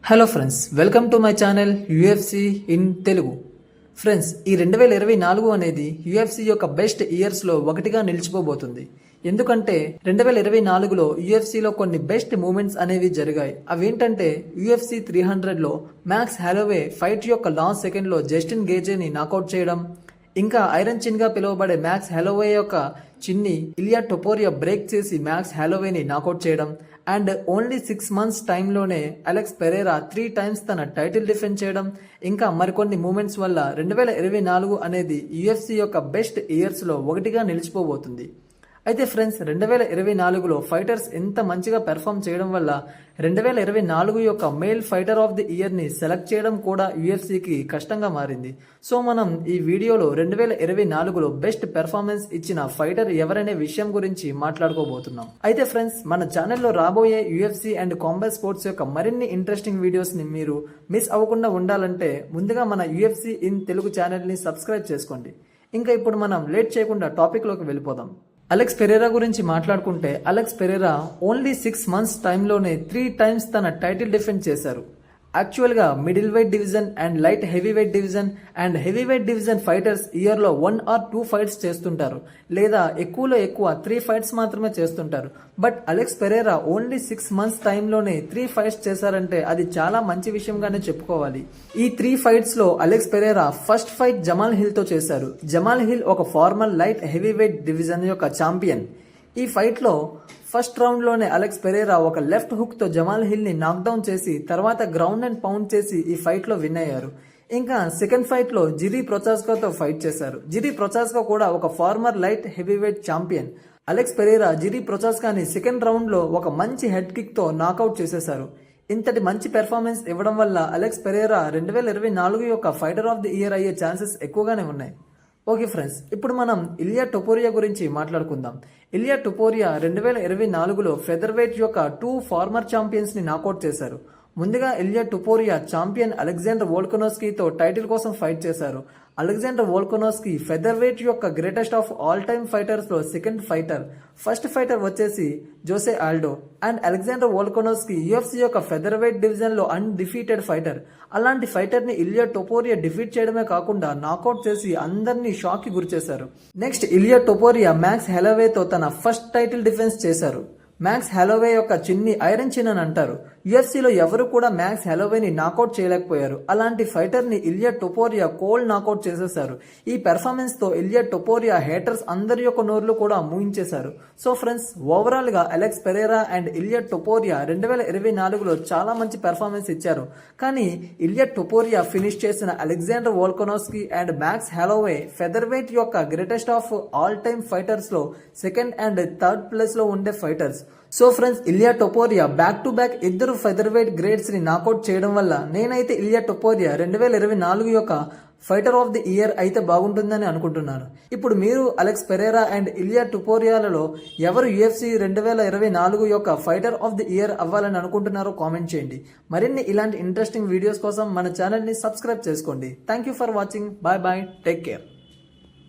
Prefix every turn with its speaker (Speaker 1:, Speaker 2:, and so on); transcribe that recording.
Speaker 1: Hello friends, welcome to my channel UFC in Telugu. Friends, ఈ 2024 అనేది UFC యొక్క best ఇయర్స్లో ఒకటిగా నిలిచిపోబోతుంది. ఎందుకంటే 2024లో యూఎఫ్సిలో కొన్ని బెస్ట్ మూమెంట్స్ అనేవి జరిగాయి. అవేంటంటే యూఎఫ్సి 300లో మ్యాక్స్ హాలోవే ఫైట్ యొక్క లాస్ట్ సెకండ్లో జస్టిన్ గేజేని నాకౌట్ చేయడం, ఇంకా ఐరన్ చిన్ గా పిలువబడే మ్యాక్స్ హాలోవే యొక్క చిన్ని ఇలియా టొపోరియా బ్రేక్ చేసి మ్యాక్స్ హాలోవేని నాకౌట్ చేయడం, అండ్ ఓన్లీ 6 months టైంలోనే అలెక్స్ పెరేరా 3 times తన టైటిల్ డిఫెండ్ చేయడం, ఇంకా మరికొన్ని మూమెంట్స్ వల్ల 2024 అనేది యూఎఫ్సి యొక్క బెస్ట్ ఇయర్స్లో ఒకటిగా నిలిచిపోబోతుంది. అయితే ఫ్రెండ్స్, 2024లో ఫైటర్స్ ఎంత మంచిగా పెర్ఫామ్ చేయడం వల్ల 2024 యొక్క మేల్ ఫైటర్ ఆఫ్ ది ఇయర్ని సెలెక్ట్ చేయడం కూడా యూఎఫ్సికి కష్టంగా మారింది. సో మనం ఈ వీడియోలో 2024లో బెస్ట్ పెర్ఫార్మెన్స్ ఇచ్చిన ఫైటర్ ఎవరనే విషయం గురించి మాట్లాడుకోబోతున్నాం. అయితే ఫ్రెండ్స్, మన ఛానల్లో రాబోయే యూఎఫ్సి అండ్ కాంబాట్ స్పోర్ట్స్ యొక్క మరిన్ని ఇంట్రెస్టింగ్ వీడియోస్ని మీరు మిస్ అవ్వకుండా ఉండాలంటే ముందుగా మన యూఎఫ్సి ఇన్ తెలుగు ఛానల్ని సబ్స్క్రైబ్ చేసుకోండి. ఇంకా ఇప్పుడు మనం లేట్ చేయకుండా టాపిక్లోకి వెళ్ళిపోదాం. అలెక్స్ పెరేరా గురించి మాట్లాడుకుంటే, అలెక్స్ పెరేరా ఓన్లీ 6 months టైంలోనే 3 times తన టైటిల్ డిఫెండ్ చేశారు. యాక్చువల్గా middle weight division and light heavy weight division and heavy weight division fighters ఇయర్లో 1 or 2 fights చేస్తుంటారు, లేదా ఎక్కువలో ఎక్కువ 3 fights మాత్రమే చేస్తుంటారు. But Alex Perera only 6 months టైంలోనే 3 fights చేశారంటే అది చాలా మంచి విషయంగానే చెప్పుకోవాలి. ఈ 3 fights లో Alex Pereira first fight Jamal Hill తో చేశారు. జమాల్ హిల్ ఒక former light heavy weight division యొక్క ఛాంపియన్. ఈ ఫైట్లో ఫస్ట్ రౌండ్లోనే అలెక్స్ పెరేరా ఒక లెఫ్ట్ హుక్తో జమాల్ హిల్ని నాక్డౌన్ చేసి తర్వాత గ్రౌండ్ అండ్ పౌండ్ చేసి ఈ ఫైట్లో విన్ అయ్యారు. ఇంకా సెకండ్ ఫైట్లో జిరీ ప్రొచాస్కాతో ఫైట్ చేశారు. జిరీ ప్రొచాస్కా కూడా ఒక former light heavy weight champion. Alex Pereira Jiri ప్రొచాస్కాని సెకండ్ రౌండ్లో ఒక మంచి హెడ్ కిక్తో నాకౌట్ చేసేశారు. ఇంతటి మంచి పెర్ఫార్మెన్స్ ఇవ్వడం వల్ల అలెక్స్ పెరేరా 2024 యొక్క ఫైటర్ ఆఫ్ ది ఇయర్ అయ్యే ఛాన్సెస్ ఎక్కువగానే ఉన్నాయి. ఓకే ఫ్రెండ్స్, ఇప్పుడు మనం ఇలియా టొపోరియా గురించి మాట్లాడుకుందాం. ఇలియా టొపోరియా 2024లో ఫెదర్ వెయిట్ యొక్క 2 ఫార్మర్ ఛాంపియన్స్ ని నాకౌట్ చేశారు. ముందుగా ఇలియా టొపోరియా ఛాంపియన్ అలెగ్జాండర్ వోల్కనోస్కీతో టైటిల్ కోసం ఫైట్ చేశారు. అలెగ్జాండర్ వోల్కనోస్కీ ఫెదర్ వెయిట్ యొక్క greatest of all time fighters లో సెకండ్ ఫైటర్. ఫస్ట్ ఫైటర్ వచ్చేసి జోసే ఆల్డో అండ్ అలెగ్జాండర్ వోల్కనోస్కీ యూఎఫ్సి యొక్క ఫెదర్ వెయిట్ డివిజన్ లో అన్డిఫీటెడ్ ఫైటర్. అలాంటి ఫైటర్ ని ఇలియా టొపోరియా డిఫీట్ చేయడమే కాకుండా నాకౌట్ చేసి అందరినీ షాక్ కి గురిచేశారు. నెక్స్ట్, ఇలియా టొపోరియా మ్యాక్స్ హాలోవేతో తన ఫస్ట్ టైటిల్ డిఫెన్స్ చేశారు. మ్యాక్స్ హాలోవే యొక్క చిన్ని ఐరన్ చిన్ అని అంటారు. యూఎఫ్సీలో ఎవరు కూడా మ్యాక్స్ హాలోవేని నాకౌట్ చేయలేకపోయారు. అలాంటి ఫైటర్ ని ఇలియా టొపోరియా కోల్డ్ నాకౌట్ చేసేశారు. ఈ పెర్ఫార్మెన్స్ తో ఇలియా టొపోరియా హేటర్స్ అందరి యొక్క నోర్లు కూడా మూయించేశారు. సో ఫ్రెండ్స్, ఓవరాల్ గా Alex Pereira and Ilia Topuria 2024లో చాలా మంచి పెర్ఫార్మెన్స్ ఇచ్చారు. కానీ ఇలియా టొపోరియా ఫినిష్ చేసిన Alexander Volkanovski and Max Holloway feather weight యొక్క greatest of all time fighters లో సెకండ్ అండ్ థర్డ్ ప్లేస్ లో ఉండే fighters. So friends, Ilia Topuria back to back ఇద్దరు ఫెదర్ వెయిట్ గ్రేడ్స్ ని knockout చేయడం వల్ల నేనైతే ఇలియా టొపోరియా 2024 యొక్క ఫైటర్ ఆఫ్ ది ఇయర్ అయితే బాగుంటుందని అనుకుంటున్నాను. ఇప్పుడు మీరు అలెక్స్ పెరేరా అండ్ ఇలియా టొపోరియాలలో ఎవరు యూఎఫ్సి 2024 యొక్క ఫైటర్ ఆఫ్ ది ఇయర్ అవ్వాలని అనుకుంటున్నారో కామెంట్ చేయండి. మరిన్ని ఇలాంటి ఇంట్రెస్టింగ్ వీడియోస్ కోసం మన ఛానల్ని సబ్స్క్రైబ్ చేసుకోండి. Thank you for watching. Bye bye, take care.